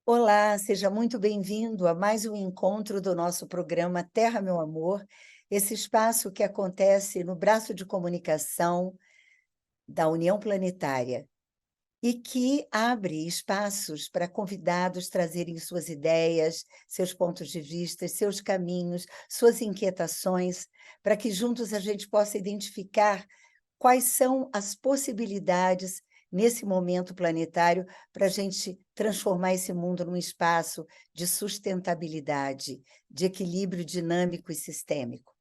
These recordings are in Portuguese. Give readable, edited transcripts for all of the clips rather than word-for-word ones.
Olá, seja muito bem-vindo a mais um encontro do nosso programa Terra, Meu Amor, esse espaço que acontece no braço de comunicação da União Planetária e que abre espaços para convidados trazerem suas ideias, seus pontos de vista, seus caminhos, suas inquietações, para que juntos a gente possa identificar quais são as possibilidades nesse momento planetário para a gente transformar esse mundo num espaço de sustentabilidade, de equilíbrio dinâmico e sistêmico.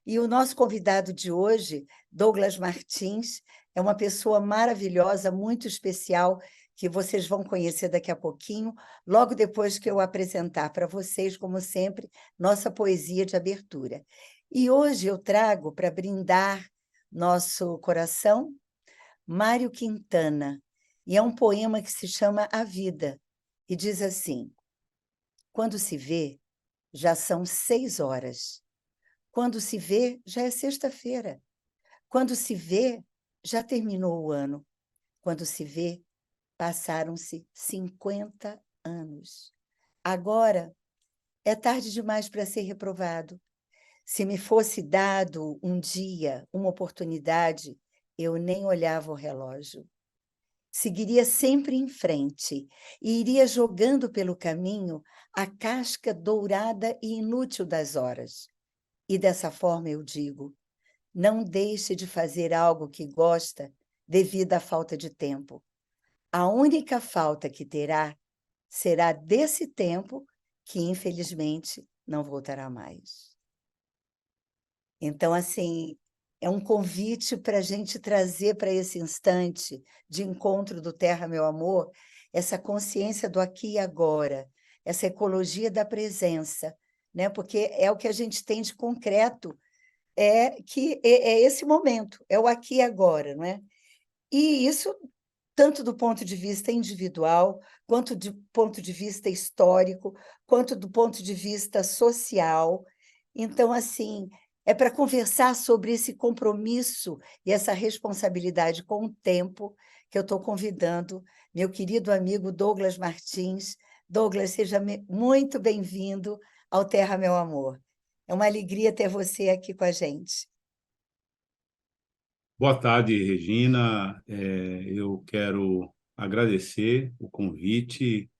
E o nosso convidado de hoje, Douglas Martins, é uma pessoa maravilhosa, muito especial, que vocês vão conhecer daqui a pouquinho, logo depois que eu apresentar para vocês, como sempre, nossa poesia de abertura. E hoje eu trago para brindar nosso coração Mário Quintana, e é um poema que se chama A Vida, e diz assim: quando se vê, já são 6 horas. Quando se vê, já é sexta-feira. Quando se vê, já terminou o ano. Quando se vê, passaram-se 50 anos. Agora é tarde demais para ser reprovado. Se me fosse dado um dia, uma oportunidade, eu nem olhava o relógio. Seguiria sempre em frente e iria jogando pelo caminho a casca dourada e inútil das horas. E dessa forma eu digo: não deixe de fazer algo que gosta devido à falta de tempo. A única falta que terá será desse tempo que, infelizmente, não voltará mais. Então, assim, é um convite para a gente trazer para esse instante de encontro do Terra, Meu Amor, essa consciência do aqui e agora, essa ecologia da presença, né? Porque é o que a gente tem de concreto, é esse momento, é o aqui e agora, não é? E isso tanto do ponto de vista individual, quanto do ponto de vista histórico, quanto do ponto de vista social. Então, assim, é para conversar sobre esse compromisso e essa responsabilidade com o tempo que eu estou convidando meu querido amigo Douglas Martins. Douglas, seja muito bem-vindo ao Terra, Meu Amor. É uma alegria ter você aqui com a gente. Boa tarde, Regina. Eu quero agradecer o convite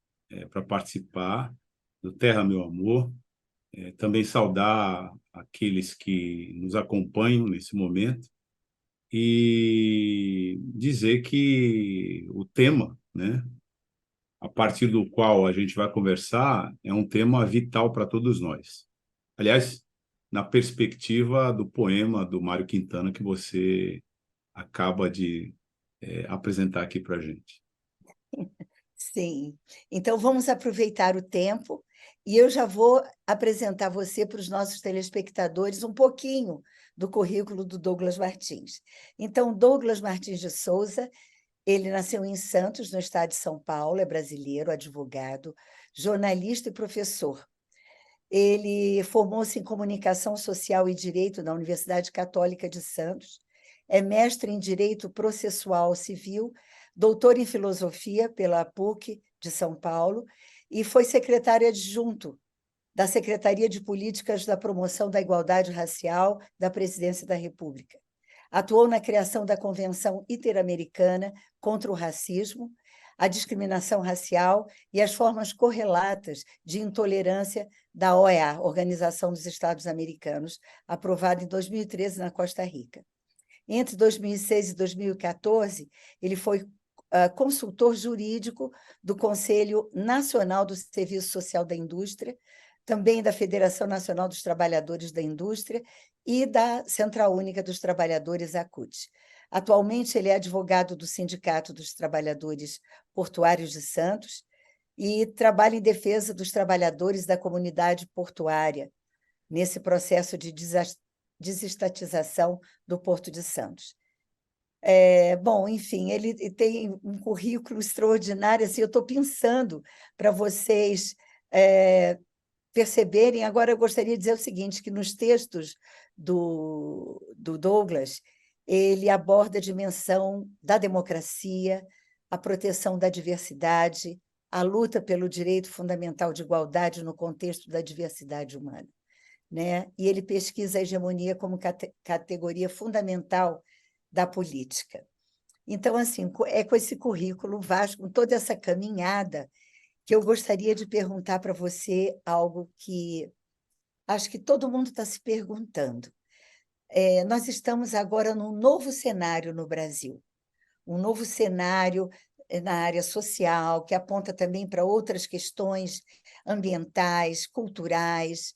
para participar do Terra Meu Amor. Também saudar aqueles que nos acompanham nesse momento e dizer que o tema, né, a partir do qual a gente vai conversar, é um tema vital para todos nós. Aliás, na perspectiva do poema do Mário Quintana que você acaba de apresentar aqui para a gente. Sim. Então, vamos aproveitar o tempo e eu já vou apresentar você para os nossos telespectadores um pouquinho do currículo do Douglas Martins. Então, Douglas Martins de Souza, ele nasceu em Santos, no estado de São Paulo, é brasileiro, advogado, jornalista e professor. Ele formou-se em Comunicação Social e Direito na Universidade Católica de Santos, é mestre em Direito Processual Civil, doutor em Filosofia pela PUC de São Paulo e foi secretário adjunto da Secretaria de Políticas da Promoção da Igualdade Racial da Presidência da República. Atuou na criação da Convenção Interamericana contra o Racismo, a Discriminação Racial e as formas correlatas de intolerância da OEA, Organização dos Estados Americanos, aprovada em 2013 na Costa Rica. Entre 2006 e 2014, ele foi consultor jurídico do Conselho Nacional do Serviço Social da Indústria, também da Federação Nacional dos Trabalhadores da Indústria e da Central Única dos Trabalhadores, a CUT. Atualmente, ele é advogado do Sindicato dos Trabalhadores Portuários de Santos e trabalha em defesa dos trabalhadores da comunidade portuária, nesse processo de desestatização do Porto de Santos. Bom, enfim, ele tem um currículo extraordinário. Assim, eu estou pensando para vocês perceberem. Agora, eu gostaria de dizer o seguinte, que nos textos do Douglas, ele aborda a dimensão da democracia, a proteção da diversidade, a luta pelo direito fundamental de igualdade no contexto da diversidade humana, né? E ele pesquisa a hegemonia como categoria fundamental da política. Então, assim, é com esse currículo vasto, com toda essa caminhada, que eu gostaria de perguntar para você algo que acho que todo mundo está se perguntando. Nós estamos agora num novo cenário no Brasil, um novo cenário na área social, que aponta também para outras questões ambientais, culturais.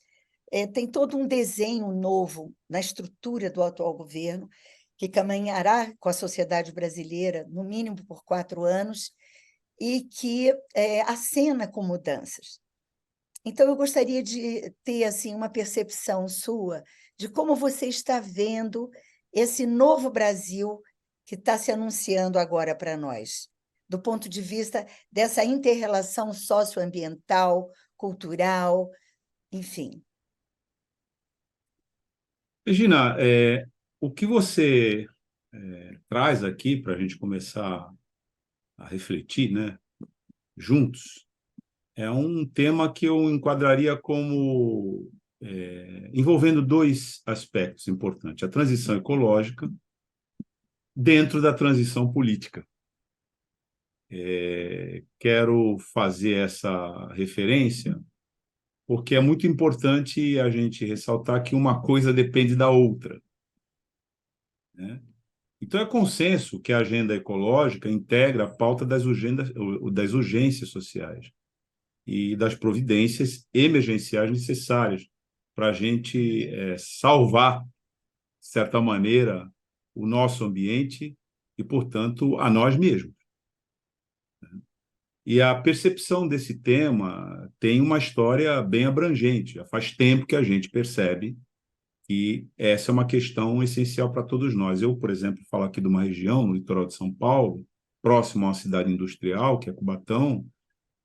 Tem todo um desenho novo na estrutura do atual governo, que caminhará com a sociedade brasileira, no mínimo por 4 anos, e que acena com mudanças. Então, eu gostaria de ter assim, uma percepção sua de como você está vendo esse novo Brasil que está se anunciando agora para nós, do ponto de vista dessa inter-relação socioambiental, cultural, enfim. Regina, o que você traz aqui para a gente começar a refletir, né, juntos, é um tema que eu enquadraria como envolvendo dois aspectos importantes: a transição ecológica dentro da transição política. Quero fazer essa referência porque é muito importante a gente ressaltar que uma coisa depende da outra, né? Então, é consenso que a agenda ecológica integra a pauta das urgências sociais e das providências emergenciais necessárias para a gente salvar, de certa maneira, o nosso ambiente e, portanto, a nós mesmos. E a percepção desse tema tem uma história bem abrangente. Já faz tempo que a gente percebe que essa é uma questão essencial para todos nós. Eu, por exemplo, falo aqui de uma região, no litoral de São Paulo, próximo a uma cidade industrial, que é Cubatão,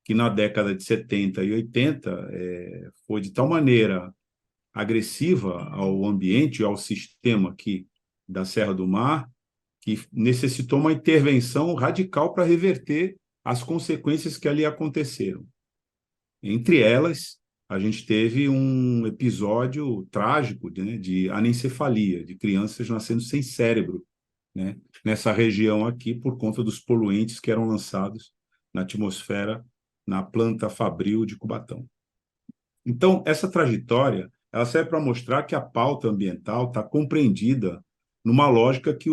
que na década de 70 e 80 foi de tal maneira agressiva ao ambiente e ao sistema aqui da Serra do Mar, que necessitou uma intervenção radical para reverter as consequências que ali aconteceram. Entre elas, a gente teve um episódio trágico, né, de anencefalia, de crianças nascendo sem cérebro, né, nessa região aqui, por conta dos poluentes que eram lançados na atmosfera na planta Fabril de Cubatão. Então, essa trajetória ela serve para mostrar que a pauta ambiental está compreendida numa lógica que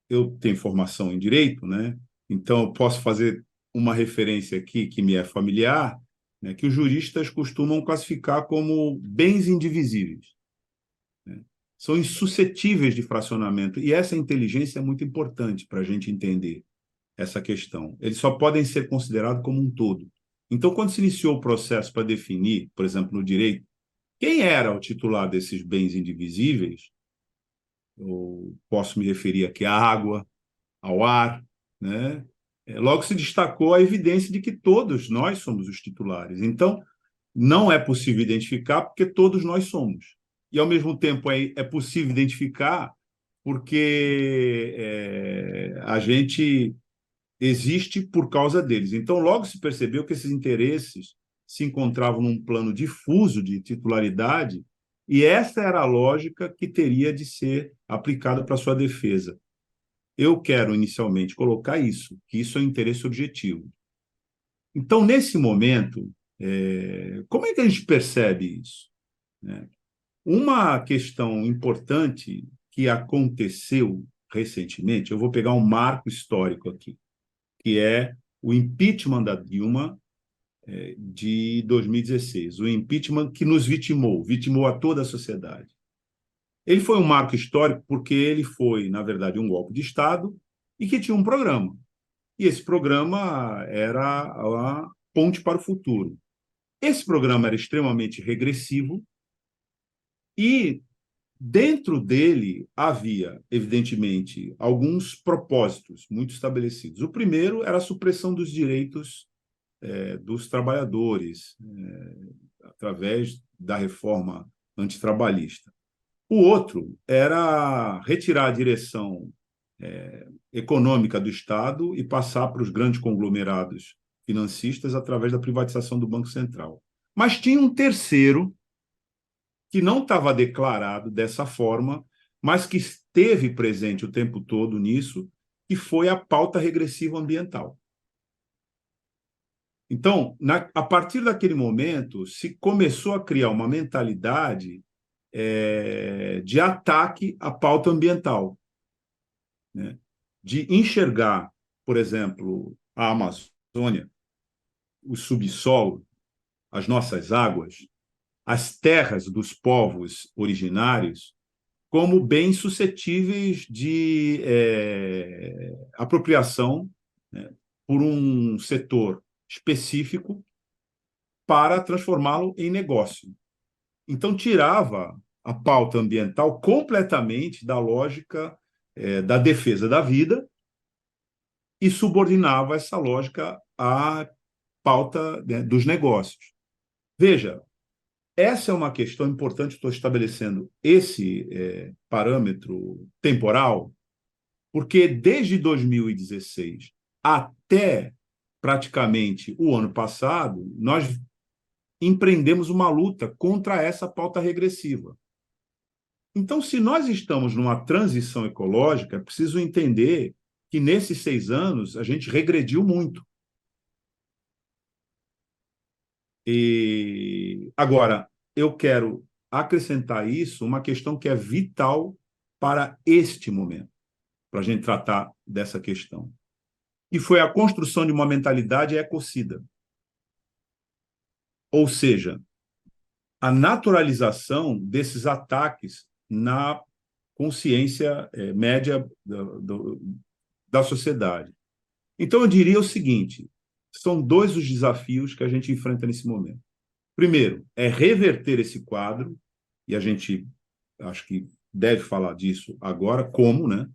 eu tenho formação em direito, né? Então eu posso fazer uma referência aqui que me é familiar, né? Que os juristas costumam classificar como bens indivisíveis, né? São insuscetíveis de fracionamento, e essa inteligência é muito importante para a gente entender essa questão. Eles só podem ser considerados como um todo. Então, quando se iniciou o processo para definir, por exemplo, no direito, quem era o titular desses bens indivisíveis, eu posso me referir aqui à água, ao ar, né? Logo se destacou a evidência de que todos nós somos os titulares. Então, não é possível identificar porque todos nós somos. E, ao mesmo tempo, é possível identificar porque a gente existe por causa deles. Então, logo se percebeu que esses interesses se encontravam num plano difuso de titularidade, e essa era a lógica que teria de ser aplicada para sua defesa. Eu quero, inicialmente, colocar isso, que isso é um interesse objetivo. Então, nesse momento, como é que a gente percebe isso, né? Uma questão importante que aconteceu recentemente, eu vou pegar um marco histórico aqui, que é o impeachment da Dilma de 2016, o impeachment que nos vitimou a toda a sociedade. Ele foi um marco histórico porque ele foi, na verdade, um golpe de Estado e que tinha um programa. E esse programa era a ponte para o futuro. Esse programa era extremamente regressivo e dentro dele havia, evidentemente, alguns propósitos muito estabelecidos. O primeiro era a supressão dos direitos dos trabalhadores, através da reforma antitrabalhista. O outro era retirar a direção econômica do Estado e passar para os grandes conglomerados financistas através da privatização do Banco Central. Mas tinha um terceiro que não estava declarado dessa forma, mas que esteve presente o tempo todo nisso, que foi a pauta regressiva ambiental. Então, a partir daquele momento, se começou a criar uma mentalidade de ataque à pauta ambiental, né? De enxergar, por exemplo, a Amazônia, o subsolo, as nossas águas, as terras dos povos originários, como bens suscetíveis de apropriação, né, por um setor específico para transformá-lo em negócio. Então, tirava a pauta ambiental completamente da lógica da defesa da vida e subordinava essa lógica à pauta, né, dos negócios. Veja, essa é uma questão importante, estou estabelecendo esse parâmetro temporal, porque desde 2016 até praticamente o ano passado, nós empreendemos uma luta contra essa pauta regressiva. Então, se nós estamos numa transição ecológica, é preciso entender que nesses 6 anos a gente regrediu muito. E agora, eu quero acrescentar isso, uma questão que é vital para este momento, para a gente tratar dessa questão. E foi a construção de uma mentalidade ecocida. Ou seja, a naturalização desses ataques na consciência média da sociedade. Então, eu diria o seguinte, são 2 os desafios que a gente enfrenta nesse momento. Primeiro, é reverter esse quadro, e a gente acho que deve falar disso agora, como, né?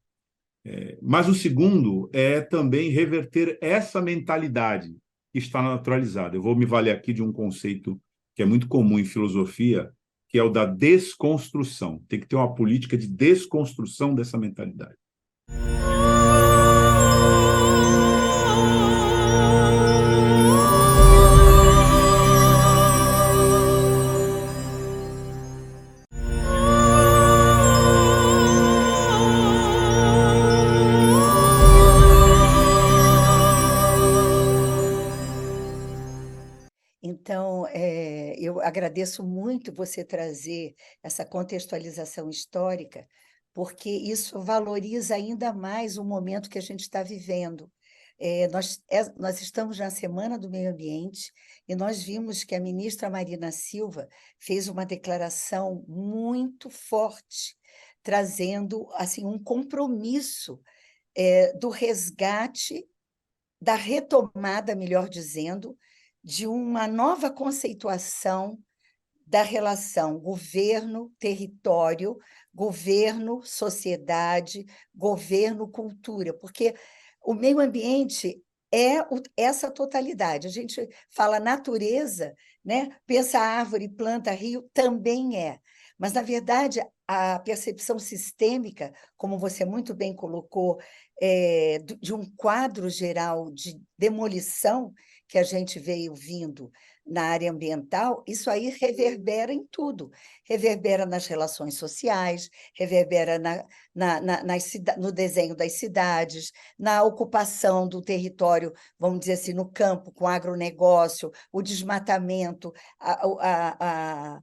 Mas o segundo é também reverter essa mentalidade que está naturalizada. Eu vou me valer aqui de um conceito que é muito comum em filosofia, que é o da desconstrução. Tem que ter uma política de desconstrução dessa mentalidade. Então, eu agradeço muito você trazer essa contextualização histórica, porque isso valoriza ainda mais o momento que a gente está vivendo. Nós estamos na Semana do Meio Ambiente e nós vimos que a ministra Marina Silva fez uma declaração muito forte, trazendo assim, um compromisso do resgate, da retomada, melhor dizendo, de uma nova conceituação da relação governo-território, governo-sociedade, governo-cultura, porque o meio ambiente é essa totalidade. A gente fala natureza, né? Pensa árvore, planta, rio, também é. Mas, na verdade, a percepção sistêmica, como você muito bem colocou, de um quadro geral de demolição que a gente veio vindo na área ambiental, isso aí reverbera em tudo. Reverbera nas relações sociais, reverbera no desenho das cidades, na ocupação do território, vamos dizer assim, no campo, com agronegócio, o desmatamento, a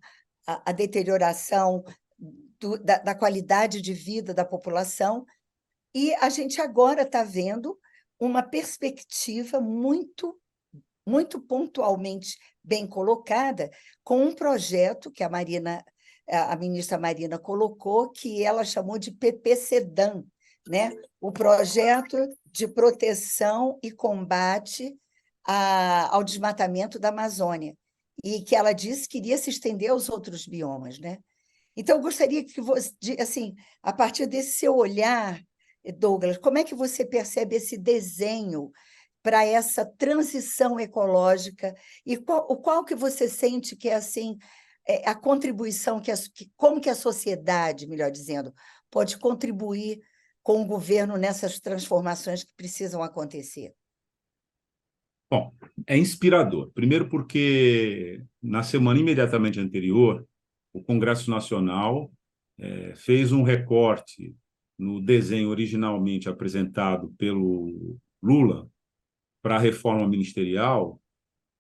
deterioração da qualidade de vida da população. E a gente agora está vendo uma perspectiva muito pontualmente bem colocada, com um projeto que a ministra Marina colocou, que ela chamou de PPCDAM, né? O Projeto de Proteção e Combate ao Desmatamento da Amazônia, e que ela disse que iria se estender aos outros biomas, né? Então, eu gostaria que você, assim, a partir desse seu olhar, Douglas, como é que você percebe esse desenho para essa transição ecológica e qual que você sente que é assim a contribuição como que a sociedade, melhor dizendo, pode contribuir com o governo nessas transformações que precisam acontecer? Bom, é inspirador. Primeiro porque na semana imediatamente anterior, o Congresso Nacional fez um recorte no desenho originalmente apresentado pelo Lula para a reforma ministerial,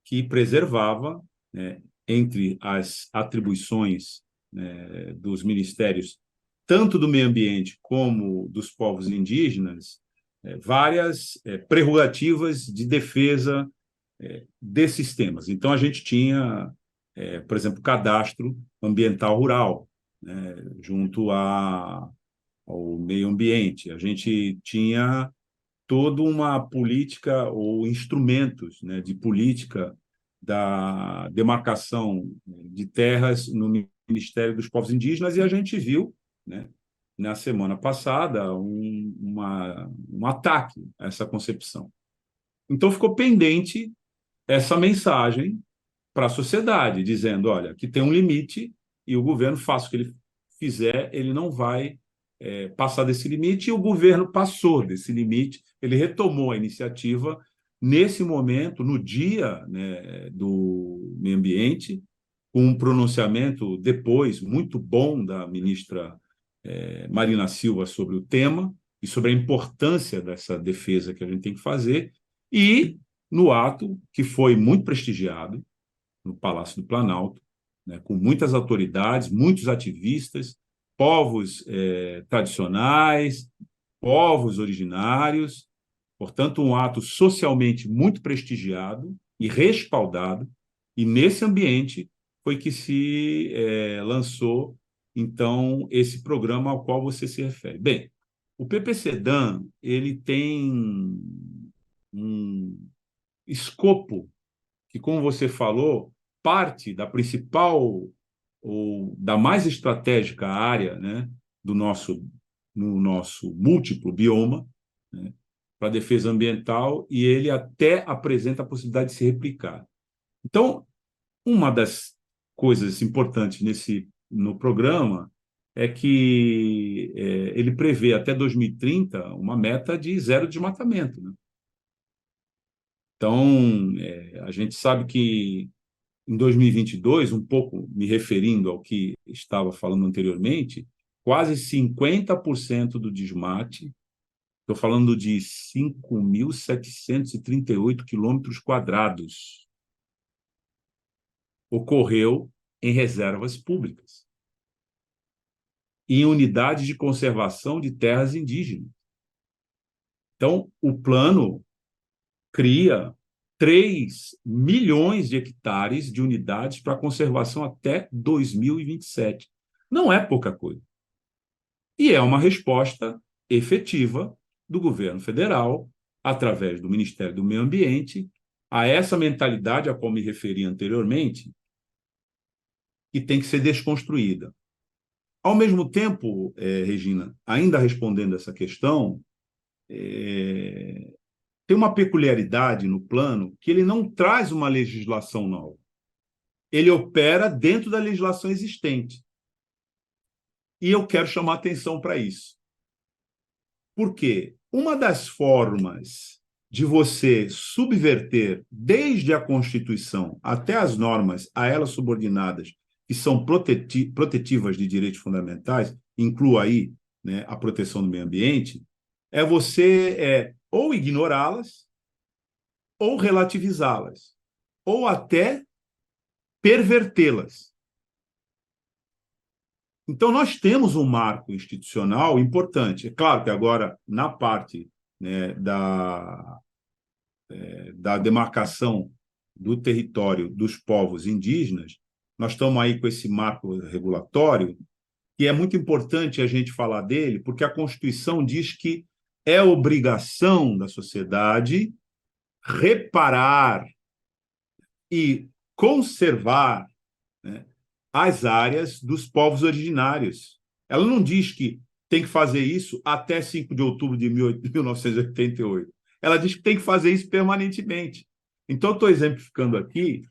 que preservava, né, entre as atribuições, né, dos ministérios, tanto do meio ambiente como dos povos indígenas, várias prerrogativas de defesa desses temas. Então, a gente tinha, por exemplo, cadastro ambiental rural, né, junto ao meio ambiente. A gente tinha toda uma política ou instrumentos, né, de política da demarcação de terras no Ministério dos Povos Indígenas, e a gente viu, né, na semana passada, um ataque a essa concepção. Então, ficou pendente essa mensagem para a sociedade, dizendo, olha, que tem um limite e o governo, faça o que ele fizer, ele não vai passar desse limite, e o governo passou desse limite, ele retomou a iniciativa nesse momento, no dia, né, do meio ambiente, com um pronunciamento depois muito bom da ministra Marina Silva sobre o tema e sobre a importância dessa defesa que a gente tem que fazer, e no ato, que foi muito prestigiado, no Palácio do Planalto, né, com muitas autoridades, muitos ativistas, povos tradicionais, povos originários, portanto, um ato socialmente muito prestigiado e respaldado, e nesse ambiente foi que se lançou, então, esse programa ao qual você se refere. Bem, o PPCDAN, ele tem um escopo que, como você falou, parte da principal ou da mais estratégica área, né, no nosso múltiplo bioma, né, para a defesa ambiental, e ele até apresenta a possibilidade de se replicar. Então, uma das coisas importantes no programa é que ele prevê até 2030 uma meta de zero desmatamento, né? Então, a gente sabe que em 2022, um pouco me referindo ao que estava falando anteriormente, quase 50% do desmate, estou falando de 5.738 quilômetros quadrados, ocorreu em reservas públicas, em unidades de conservação de terras indígenas. Então, o plano cria 3 milhões de hectares de unidades para conservação até 2027. Não é pouca coisa. E é uma resposta efetiva do governo federal, através do Ministério do Meio Ambiente, a essa mentalidade a qual me referi anteriormente, que tem que ser desconstruída. Ao mesmo tempo, Regina, ainda respondendo essa questão, tem uma peculiaridade no plano que ele não traz uma legislação nova. Ele opera dentro da legislação existente. E eu quero chamar atenção para isso. Por quê? Uma das formas de você subverter, desde a Constituição até as normas a elas subordinadas, que são protetivas de direitos fundamentais, inclua aí, né, a proteção do meio ambiente, é você ou ignorá-las, ou relativizá-las, ou até pervertê-las. Então, nós temos um marco institucional importante. É claro que agora, na parte, né, da demarcação do território dos povos indígenas, nós estamos aí com esse marco regulatório, que é muito importante a gente falar dele, porque a Constituição diz que é obrigação da sociedade reparar e conservar, né, as áreas dos povos originários. Ela não diz que tem que fazer isso até 5 de outubro de 1988. Ela diz que tem que fazer isso permanentemente. Então, estou exemplificando aqui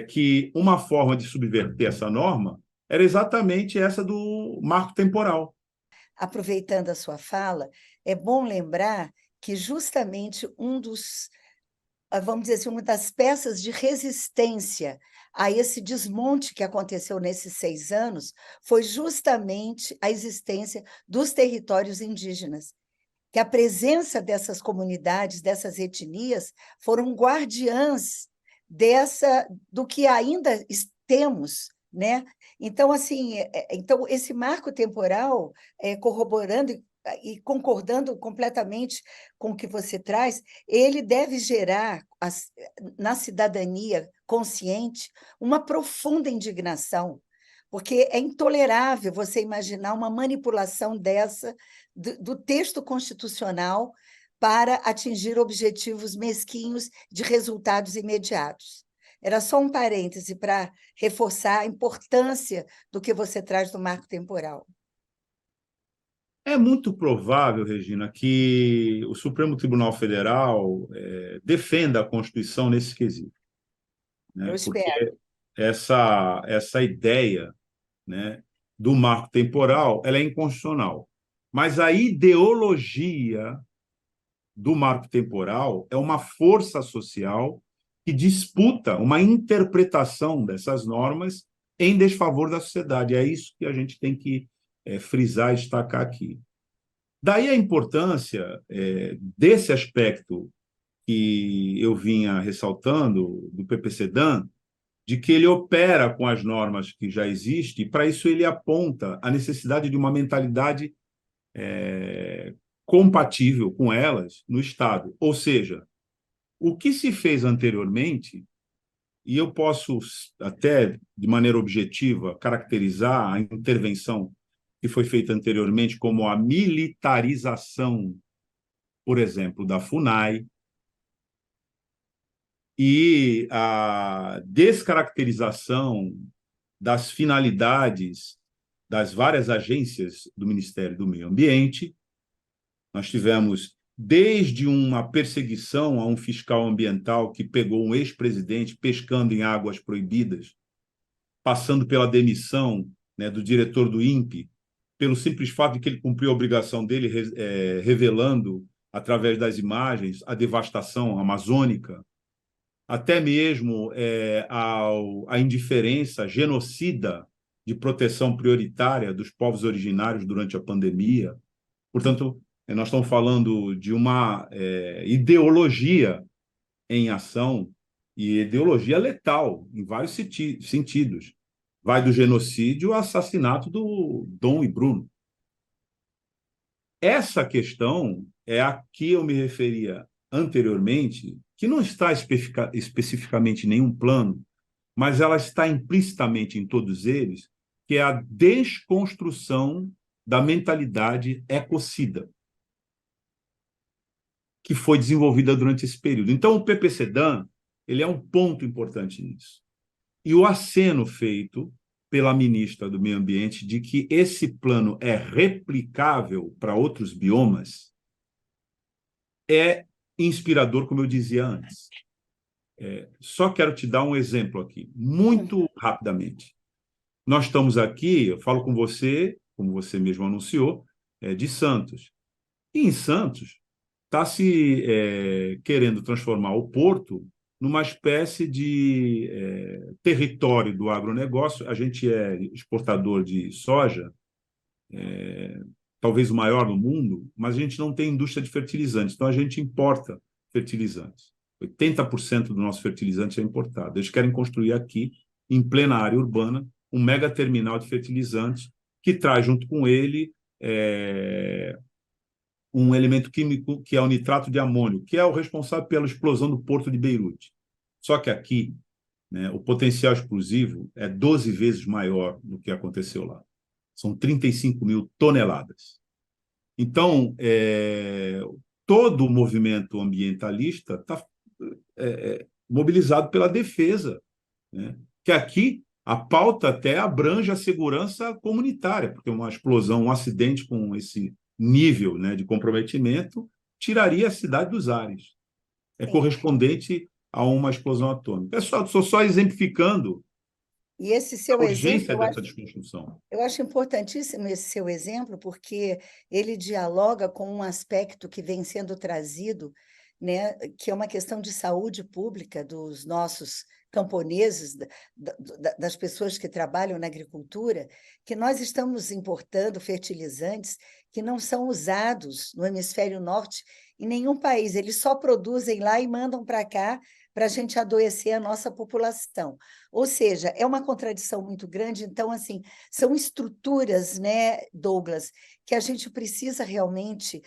que uma forma de subverter essa norma era exatamente essa do marco temporal. Aproveitando a sua fala, é bom lembrar que justamente um dos vamos dizer assim, uma das peças de resistência a esse desmonte que aconteceu nesses 6 anos foi justamente a existência dos territórios indígenas, que a presença dessas comunidades, dessas etnias, foram guardiãs do que ainda temos, né? Então, assim, então esse marco temporal, corroborando e concordando completamente com o que você traz, ele deve gerar na cidadania consciente uma profunda indignação, porque é intolerável você imaginar uma manipulação dessa do texto constitucional para atingir objetivos mesquinhos de resultados imediatos. Era só um parêntese para reforçar a importância do que você traz do marco temporal. É muito provável, Regina, que o Supremo Tribunal Federal defenda a Constituição nesse quesito, Eu né? Porque espero. essa ideia, né, do marco temporal, ela é inconstitucional. Mas a ideologia do marco temporal é uma força social que disputa uma interpretação dessas normas em desfavor da sociedade. É isso que a gente tem que frisar e destacar aqui. Daí a importância desse aspecto que eu vinha ressaltando do PPCDAN, de que ele opera com as normas que já existem, e para isso ele aponta a necessidade de uma mentalidade compatível com elas no Estado. Ou seja, o que se fez anteriormente, e eu posso até, de maneira objetiva, caracterizar a intervenção que foi feita anteriormente como a militarização, por exemplo, da FUNAI, e a descaracterização das finalidades das várias agências do Ministério do Meio Ambiente. Nós tivemos desde uma perseguição a um fiscal ambiental que pegou um ex-presidente pescando em águas proibidas, passando pela demissão, né, do diretor do INPE, pelo simples fato de que ele cumpriu a obrigação dele, revelando, através das imagens, a devastação amazônica, até mesmo a indiferença genocida de proteção prioritária dos povos originários durante a pandemia. Portanto, nós estamos falando de uma ideologia em ação, e ideologia letal, em vários sentidos. Vai do genocídio ao assassinato do Dom e Bruno. Essa questão é a que eu me referia anteriormente, que não está especificamente em nenhum plano, mas ela está implicitamente em todos eles, que é a desconstrução da mentalidade ecocida, que foi desenvolvida durante esse período. Então, o PPCDAN, ele é um ponto importante nisso. E o aceno feito pela ministra do Meio Ambiente de que esse plano é replicável para outros biomas é inspirador, como eu dizia antes. Só quero te dar um exemplo aqui, muito rapidamente. Nós estamos aqui, eu falo com você, como você mesmo anunciou, de Santos. E em Santos, está se querendo transformar o porto numa espécie de território do agronegócio. A gente é exportador de soja, talvez o maior no mundo, mas a gente não tem indústria de fertilizantes, então a gente importa fertilizantes. 80% do nosso fertilizante é importado. Eles querem construir aqui, em plena área urbana, um mega terminal de fertilizantes que traz junto com ele um elemento químico que é o nitrato de amônio, que é o responsável pela explosão do porto de Beirute. Só que aqui, né, o potencial explosivo é 12 vezes maior do que aconteceu lá. São 35 mil toneladas. Então, todo o movimento ambientalista está mobilizado pela defesa, né? Que aqui a pauta até abrange a segurança comunitária, porque uma explosão, um acidente com esse nível, né, de comprometimento tiraria a cidade dos ares. É Sim. correspondente a uma explosão atômica. Estou só exemplificando E esse a seu exemplo, urgência dessa desconstrução. eu acho importantíssimo esse seu exemplo, porque ele dialoga com um aspecto que vem sendo trazido né, que é uma questão de saúde pública dos nossos camponeses, das pessoas que trabalham na agricultura, que nós estamos importando fertilizantes que não são usados no hemisfério norte em nenhum país. Eles só produzem lá e mandam para cá para a gente adoecer a nossa população. Ou seja, é uma contradição muito grande. Então, assim, são estruturas, né, Douglas, que a gente precisa realmente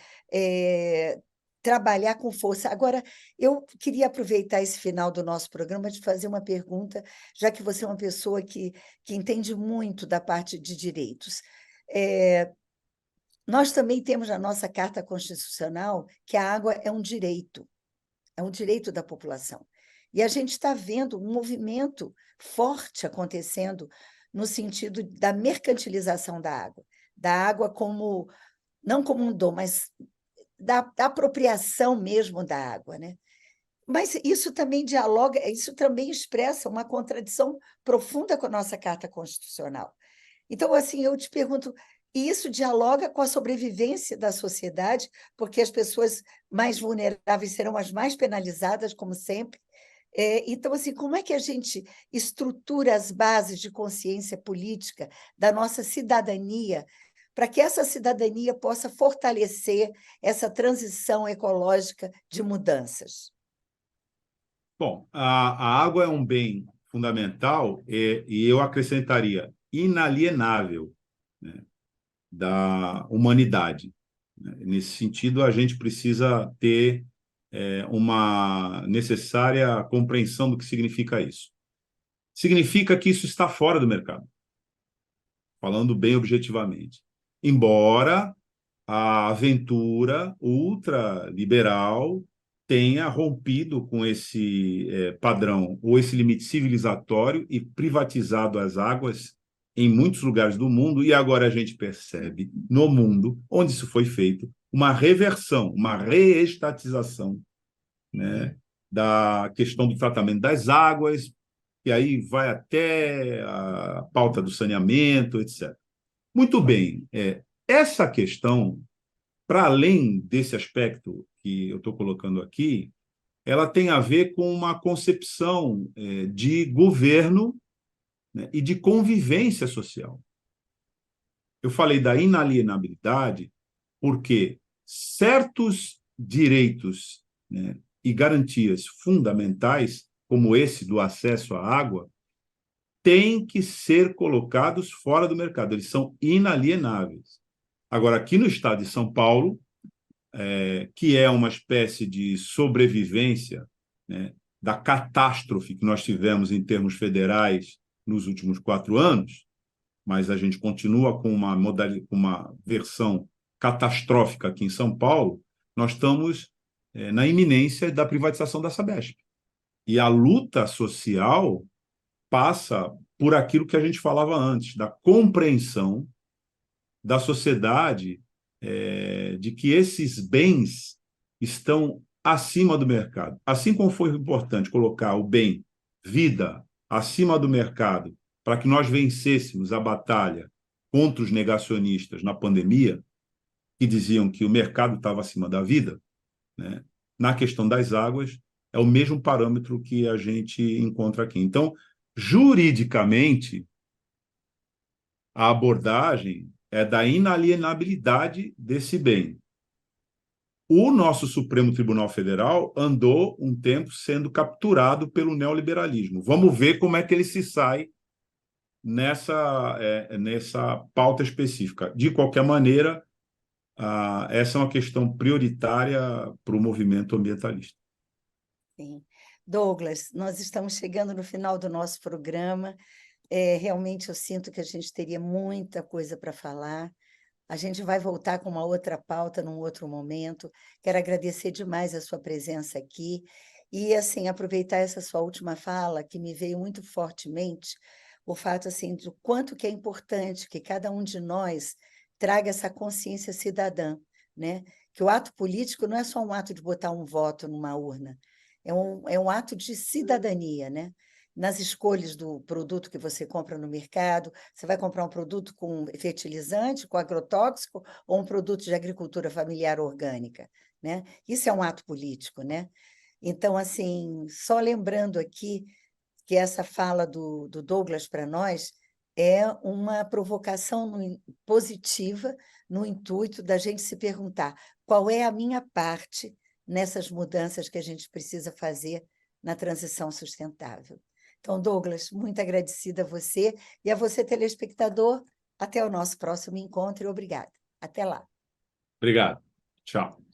trabalhar com força. Agora, eu queria aproveitar esse final do nosso programa de fazer uma pergunta, já que você é uma pessoa que entende muito da parte de direitos. Nós também temos na nossa Carta Constitucional que a água é um direito da população. E a gente está vendo um movimento forte acontecendo no sentido da mercantilização da água como, não como um dom, mas da apropriação mesmo da água, né? Mas isso também dialoga, isso também expressa uma contradição profunda com a nossa Carta Constitucional. Então, assim, eu te pergunto, e isso dialoga com a sobrevivência da sociedade, porque as pessoas mais vulneráveis serão as mais penalizadas, como sempre. Então, assim, como é que a gente estrutura as bases de consciência política da nossa cidadania para que essa cidadania possa fortalecer essa transição ecológica de mudanças? Bom, a água é um bem fundamental e eu acrescentaria inalienável, né, da humanidade. Nesse sentido, a gente precisa ter uma necessária compreensão do que significa isso. Significa que isso está fora do mercado, falando bem objetivamente. Embora a aventura ultraliberal tenha rompido com esse padrão ou esse limite civilizatório e privatizado as águas em muitos lugares do mundo, e agora a gente percebe no mundo, onde isso foi feito, uma reversão, uma reestatização, né, da questão do tratamento das águas, e aí vai até a pauta do saneamento, etc. Muito bem, essa questão, para além desse aspecto que eu estou colocando aqui, ela tem a ver com uma concepção de governo, né, e de convivência social. Eu falei da inalienabilidade porque certos direitos, né, e garantias fundamentais, como esse do acesso à água, têm que ser colocados fora do mercado. Eles são inalienáveis. Agora, aqui no estado de São Paulo, que é uma espécie de sobrevivência, né, da catástrofe que nós tivemos em termos federais nos últimos 4 anos, mas a gente continua com uma versão catastrófica aqui em São Paulo, nós estamos na iminência da privatização da Sabesp. E a luta social passa por aquilo que a gente falava antes, da compreensão da sociedade de que esses bens estão acima do mercado. Assim como foi importante colocar o bem, vida, acima do mercado, para que nós vencêssemos a batalha contra os negacionistas na pandemia, que diziam que o mercado estava acima da vida, né? Na questão das águas, é o mesmo parâmetro que a gente encontra aqui. Então, juridicamente, a abordagem é da inalienabilidade desse bem. O nosso Supremo Tribunal Federal andou um tempo sendo capturado pelo neoliberalismo. Vamos ver como é que ele se sai nessa pauta específica. De qualquer maneira, essa é uma questão prioritária para o movimento ambientalista. Sim. Douglas, nós estamos chegando no final do nosso programa. Realmente eu sinto que a gente teria muita coisa para falar. A gente vai voltar com uma outra pauta num outro momento. Quero agradecer demais a sua presença aqui e assim aproveitar essa sua última fala que me veio muito fortemente o fato assim do quanto que é importante que cada um de nós traga essa consciência cidadã, né? Que o ato político não é só um ato de botar um voto numa urna, é um ato de cidadania, né? Nas escolhas do produto que você compra no mercado, você vai comprar um produto com fertilizante, com agrotóxico, ou um produto de agricultura familiar orgânica, né? Isso é um ato político, né? Então, assim, só lembrando aqui que essa fala do Douglas para nós é uma provocação positiva no intuito da gente se perguntar qual é a minha parte nessas mudanças que a gente precisa fazer na transição sustentável. Então, Douglas, muito agradecida a você e a você, telespectador. Até o nosso próximo encontro e obrigada. Até lá. Obrigado. Tchau.